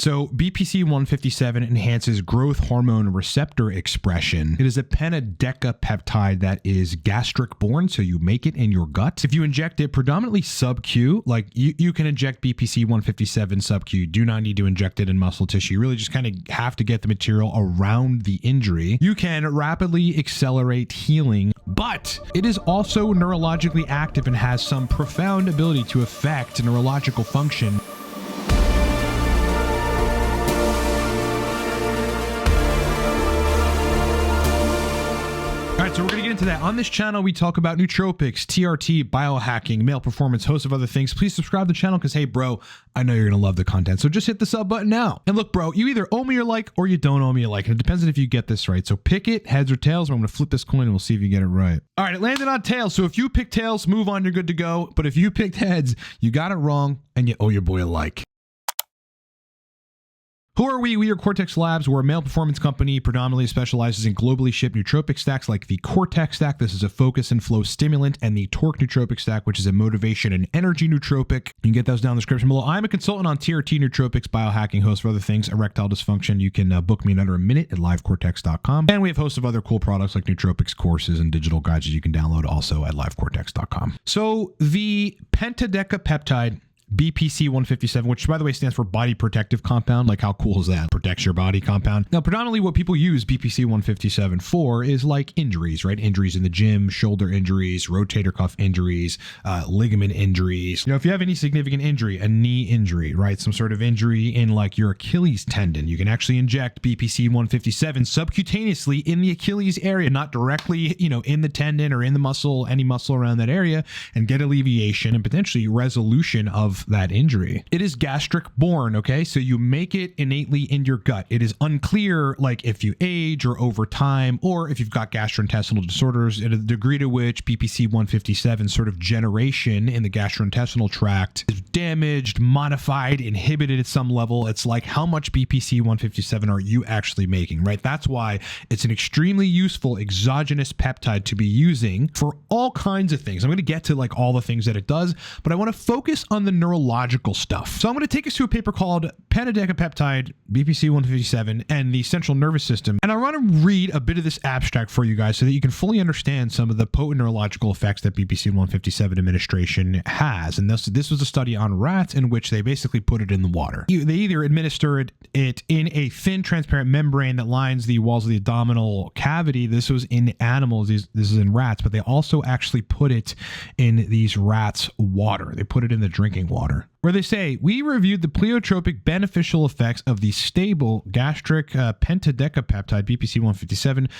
So BPC-157 enhances growth hormone receptor expression. It is a pentadecapeptide that is gastric borne, so you make it in your gut. If you inject it predominantly sub-Q, like you can inject BPC-157 sub-Q. You do not need to inject it in muscle tissue. You really just kind of have to get the material around the injury. You can rapidly accelerate healing, but it is also neurologically active and has some profound ability to affect neurological function. All right, so we're going to get into that. On this channel, we talk about nootropics, TRT, biohacking, male performance, host of other things. Please subscribe to the channel because, hey, bro, I know you're going to love the content. So just hit the sub button now. And look, bro, you either owe me your like or you don't owe me a like. And it depends on if you get this right. So pick it, heads or tails. I'm going to flip this coin and we'll see if you get it right. All right, it landed on tails. So if you pick tails, move on, you're good to go. But if you picked heads, you got it wrong and you owe your boy a like. Who are we? We are Cortex Labs. We're a male performance company predominantly specializes in globally shipped nootropic stacks like the Cortex stack. This is a focus and flow stimulant, and the Torque nootropic stack, which is a motivation and energy nootropic. You can get those down in the description below. I'm a consultant on TRT nootropics, biohacking, host of other things, erectile dysfunction. You can book me in under a minute at livecortex.com. And we have hosts of other cool products like Nootropics Courses and digital guides that you can download also at livecortex.com. So the pentadecapeptide BPC-157, which by the way stands for body protective compound. Like how cool is that? Protects your body compound. Now, predominantly what people use BPC-157 for is like injuries, right? Injuries in the gym, shoulder injuries, rotator cuff injuries, ligament injuries. You know, if you have any significant injury, a knee injury, right? Some sort of injury in like your Achilles tendon, you can actually inject BPC-157 subcutaneously in the Achilles area, not directly, you know, in the tendon or in the muscle, any muscle around that area, and get alleviation and potentially resolution of that injury. It is gastric borne, okay? So you make it innately in your gut. It is unclear like if you age or over time, or if you've got gastrointestinal disorders, at a degree to which BPC-157 sort of generation in the gastrointestinal tract is damaged, modified, inhibited at some level. It's like how much BPC-157 are you actually making, right? That's why it's an extremely useful exogenous peptide to be using for all kinds of things. I'm going to get to like all the things that it does, but I want to focus on the neurological stuff. So I'm going to take us to a paper called Pentadecapeptide BPC-157 and the central nervous system. And I want to read a bit of this abstract for you guys so that you can fully understand some of the potent neurological effects that BPC-157 administration has. And this was a study on rats in which they basically put it in the water. They either administered it in a thin transparent membrane that lines the walls of the abdominal cavity. This was in animals. This is in rats, but they also actually put it in these rats' water. They put it in the drinking water. Where they say, we reviewed the pleiotropic beneficial effects of the stable gastric pentadecapeptide BPC-157,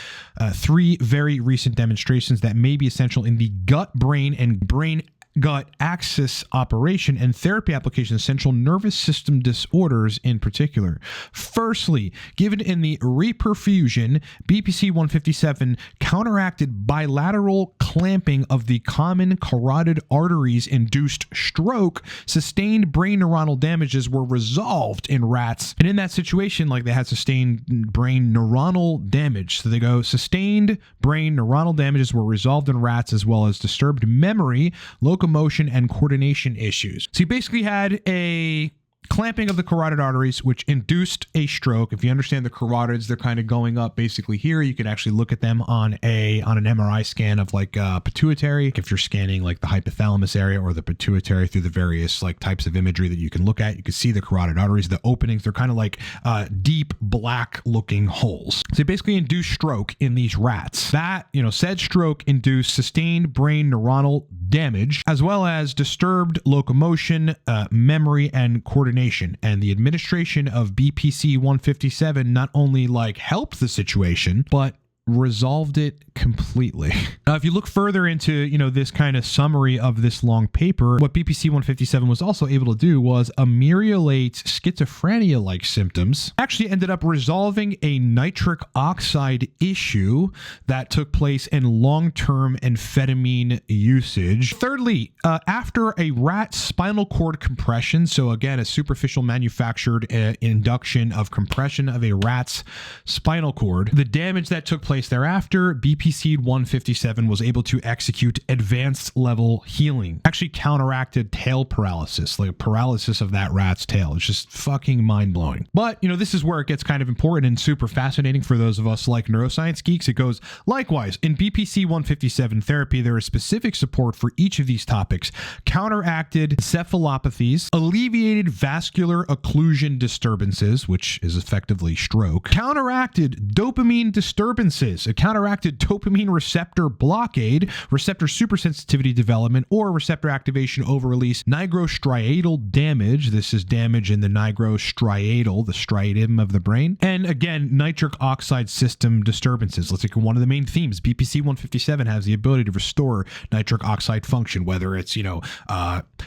3 very recent demonstrations that may be essential in the gut-brain and brain-gut axis operation and therapy application of central nervous system disorders in particular. Firstly, given in the reperfusion, BPC-157 counteracted bilateral clamping of the common carotid arteries induced stroke. Sustained brain neuronal damages were resolved in rats. And in that situation, like they had sustained brain neuronal damage. So they go, sustained brain neuronal damages were resolved in rats as well as disturbed memory, locomotion, and coordination issues. So you basically had a clamping of the carotid arteries, which induced a stroke. If you understand the carotids, they're kind of going up basically here. You can actually look at them on an MRI scan of like pituitary. If you're scanning like the hypothalamus area or the pituitary through the various like types of imagery that you can look at, you can see the carotid arteries, the openings. They're kind of like deep black looking holes. So they basically induce stroke in these rats. That, you know, said stroke induced sustained brain neuronal damage as well as disturbed locomotion, memory, and coordination. And the administration of BPC-157 not only like helped the situation, but resolved it completely. Now, if you look further into, you know, this kind of summary of this long paper, what BPC-157 was also able to do was ameliorate schizophrenia-like symptoms. Actually ended up resolving a nitric oxide issue that took place in long-term amphetamine usage. Thirdly, after a rat spinal cord compression, so again, a superficial manufactured induction of compression of a rat's spinal cord, the damage that took place place thereafter, BPC-157 was able to execute advanced level healing. Actually counteracted tail paralysis, like paralysis of that rat's tail. It's just fucking mind-blowing. But, you know, this is where it gets kind of important and super fascinating for those of us like neuroscience geeks. It goes, likewise, in BPC-157 therapy, there is specific support for each of these topics. Counteracted encephalopathies, alleviated vascular occlusion disturbances, which is effectively stroke, counteracted dopamine disturbances, it counteracted dopamine receptor blockade, receptor supersensitivity development, or receptor activation over-release, nigrostriatal damage. This is damage in the nigrostriatal, the striatum of the brain. And again, nitric oxide system disturbances. Let's take one of the main themes. BPC-157 has the ability to restore nitric oxide function, whether it's, you know,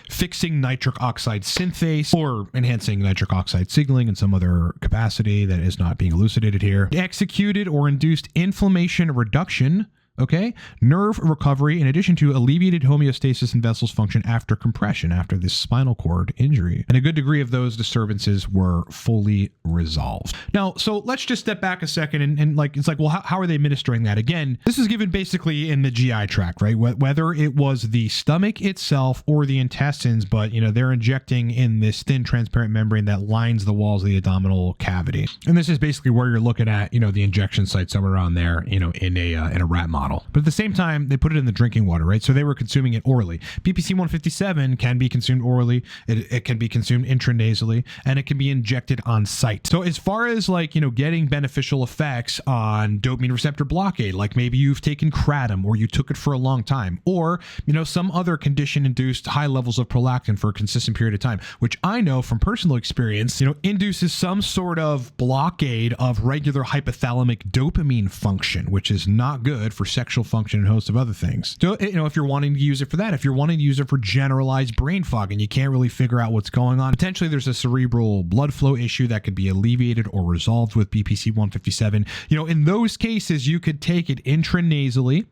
fixing nitric oxide synthase or enhancing nitric oxide signaling in some other capacity that is not being elucidated here. Executed or induced inflammation reduction. Okay, nerve recovery, in addition to alleviated homeostasis and vessels function after compression, after this spinal cord injury. And a good degree of those disturbances were fully resolved. Now, so let's just step back a second and like, it's like, well, how are they administering that? Again, this is given basically in the GI tract, right? Whether it was the stomach itself or the intestines, but, you know, they're injecting in this thin transparent membrane that lines the walls of the abdominal cavity. And this is basically where you're looking at, you know, the injection site somewhere around there, you know, in a rat model. But at the same time, they put it in the drinking water, right? So they were consuming it orally. BPC-157 can be consumed orally. It can be consumed intranasally, and it can be injected on site. So as far as like, you know, getting beneficial effects on dopamine receptor blockade, like maybe you've taken kratom or you took it for a long time, or, you know, some other condition-induced high levels of prolactin for a consistent period of time, which I know from personal experience, you know, induces some sort of blockade of regular hypothalamic dopamine function, which is not good for sexual function and a host of other things. So, you know, if you're wanting to use it for that, if you're wanting to use it for generalized brain fog and you can't really figure out what's going on, potentially there's a cerebral blood flow issue that could be alleviated or resolved with BPC-157. You know, in those cases, you could take it intranasally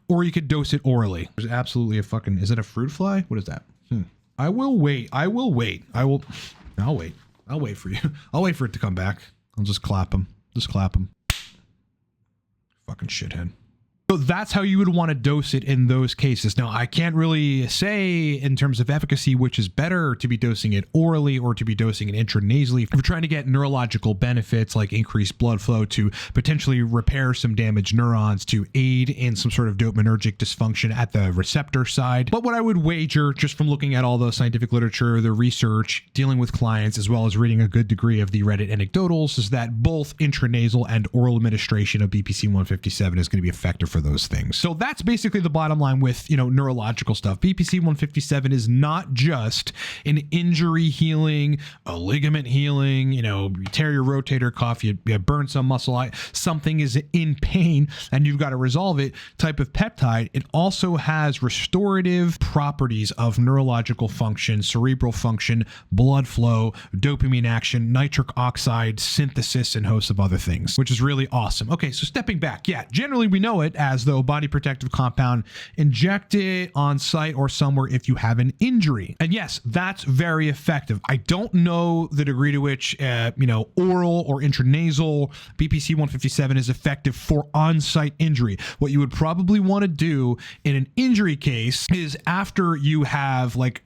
or you could dose it orally. There's absolutely a fucking, is it a fruit fly? What is that? I will wait. I'll wait. I'll wait for you. I'll wait for it to come back. I'll just clap him. Just clap him. Fucking shithead. So that's how you would want to dose it in those cases. Now, I can't really say in terms of efficacy which is better, to be dosing it orally or to be dosing it intranasally. If you're trying to get neurological benefits like increased blood flow to potentially repair some damaged neurons, to aid in some sort of dopaminergic dysfunction at the receptor side. But what I would wager, just from looking at all the scientific literature, the research, dealing with clients, as well as reading a good degree of the Reddit anecdotals, is that both intranasal and oral administration of BPC-157 is going to be effective for those things. So that's basically the bottom line with, you know, neurological stuff. BPC-157 is not just an injury healing, a ligament healing, you know, you tear your rotator cuff, you burn some muscle, something is in pain and you've got to resolve it type of peptide. It also has restorative properties of neurological function, cerebral function, blood flow, dopamine action, nitric oxide synthesis, and hosts of other things, which is really awesome. Okay, so stepping back, yeah, generally we know it as the body protective compound. Inject it on site or somewhere if you have an injury. And yes, that's very effective. I don't know the degree to which, you know, oral or intranasal BPC-157 is effective for on-site injury. What you would probably want to do in an injury case is after you have like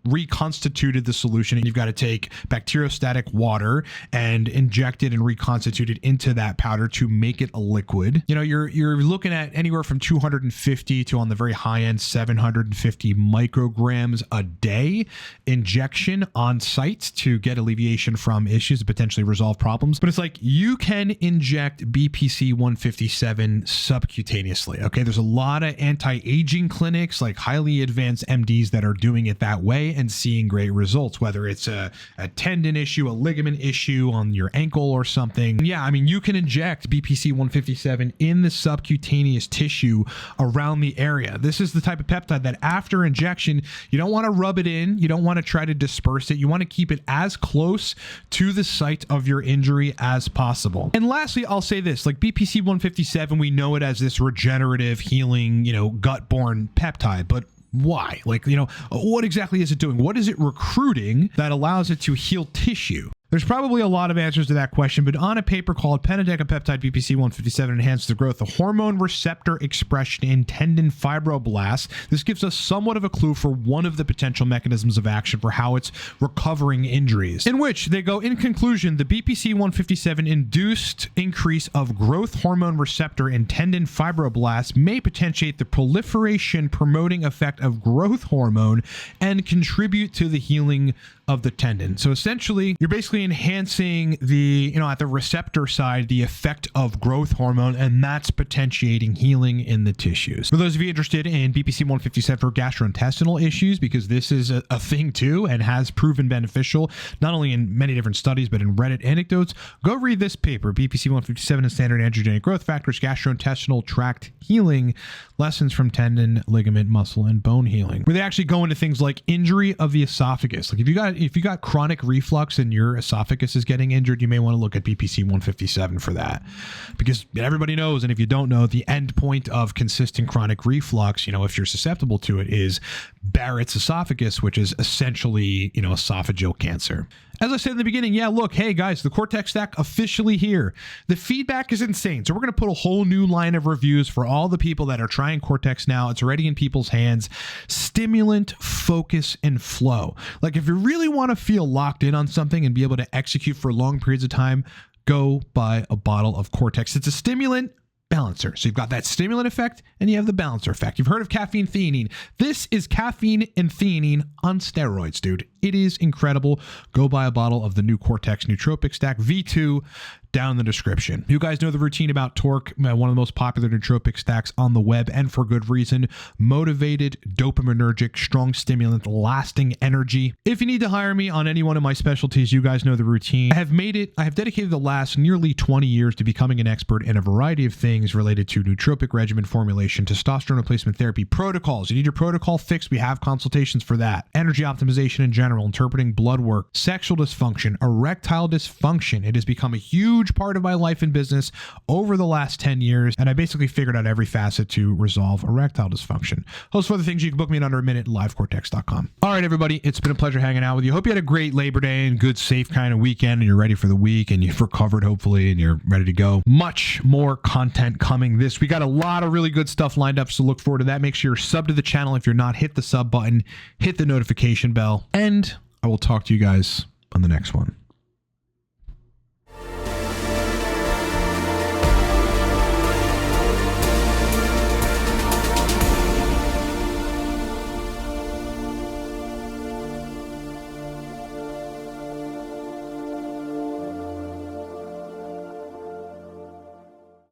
reconstituted the solution, and you've got to take bacteriostatic water and inject it and reconstitute it into that powder to make it a liquid. You know, you're looking at anywhere from 250 to, on the very high end, 750 micrograms a day injection on site to get alleviation from issues, potentially resolve problems. But it's like you can inject BPC-157 subcutaneously. Okay, there's a lot of anti-aging clinics, like highly advanced MDs, that are doing it that way and seeing great results, whether it's a tendon issue, a ligament issue on your ankle or something. Yeah, I mean, you can inject BPC-157 in the subcutaneous tissue around the area. This is the type of peptide that after injection, you don't want to rub it in. You don't want to try to disperse it. You want to keep it as close to the site of your injury as possible. And lastly, I'll say this, like BPC-157, we know it as this regenerative healing, you know, gut-borne peptide, but why? Like, you know, what exactly is it doing? What is it recruiting that allows it to heal tissue? There's probably a lot of answers to that question, but on a paper called Peptide BPC-157 enhances the growth of hormone receptor expression in tendon fibroblasts. This gives us somewhat of a clue for one of the potential mechanisms of action for how it's recovering injuries, in which they go, in conclusion, the BPC-157 induced increase of growth hormone receptor in tendon fibroblasts may potentiate the proliferation promoting effect of growth hormone and contribute to the healing of the tendon. So essentially, you're basically enhancing the, at the receptor side, the effect of growth hormone, and that's potentiating healing in the tissues. For those of you interested in BPC-157 for gastrointestinal issues, because this is a thing too and has proven beneficial, not only in many different studies, but in Reddit anecdotes, go read this paper, BPC-157 and standard androgenic growth factors, gastrointestinal tract healing, lessons from tendon, ligament, muscle, and bone healing, where they actually go into things like injury of the esophagus. Like if you got chronic reflux and your esophagus is getting injured, you may want to look at BPC-157 for that, because everybody knows, and if you don't know, the end point of consistent chronic reflux, if you're susceptible to it, is Barrett's esophagus, which is essentially, esophageal cancer. As I said in the beginning, yeah, look, hey guys, the Cortex stack officially here. The feedback is insane. So we're going to put a whole new line of reviews for all the people that are trying Cortex now. It's already in people's hands. Stimulant, focus, and flow. Like if you really want to feel locked in on something and be able to execute for long periods of time, go buy a bottle of Cortex. It's a stimulant balancer. So you've got that stimulant effect and you have the balancer effect. You've heard of caffeine theanine. This is caffeine and theanine on steroids, dude. It is incredible. Go buy a bottle of the new Cortex Nootropic Stack V2 down in the description. You guys know the routine about Torque, one of the most popular nootropic stacks on the web, and for good reason. Motivated, dopaminergic, strong stimulant, lasting energy. If you need to hire me on any one of my specialties, you guys know the routine. I have dedicated the last nearly 20 years to becoming an expert in a variety of things related to nootropic regimen formulation, testosterone replacement therapy, protocols. You need your protocol fixed, we have consultations for that. Energy optimization in general, interpreting blood work, sexual dysfunction, erectile dysfunction. It has become a huge part of my life and business over the last 10 years, and I basically figured out every facet to resolve erectile dysfunction. Host for other things, you can book me in under a minute, livecortex.com. All right, everybody, it's been a pleasure hanging out with you. Hope you had a great Labor Day and good, safe kind of weekend, and you're ready for the week, and you've recovered, hopefully, and you're ready to go. Much more content coming this. We got a lot of really good stuff lined up, so look forward to that. Make sure you're sub to the channel. If you're not, hit the sub button, hit the notification bell, and I will talk to you guys on the next one.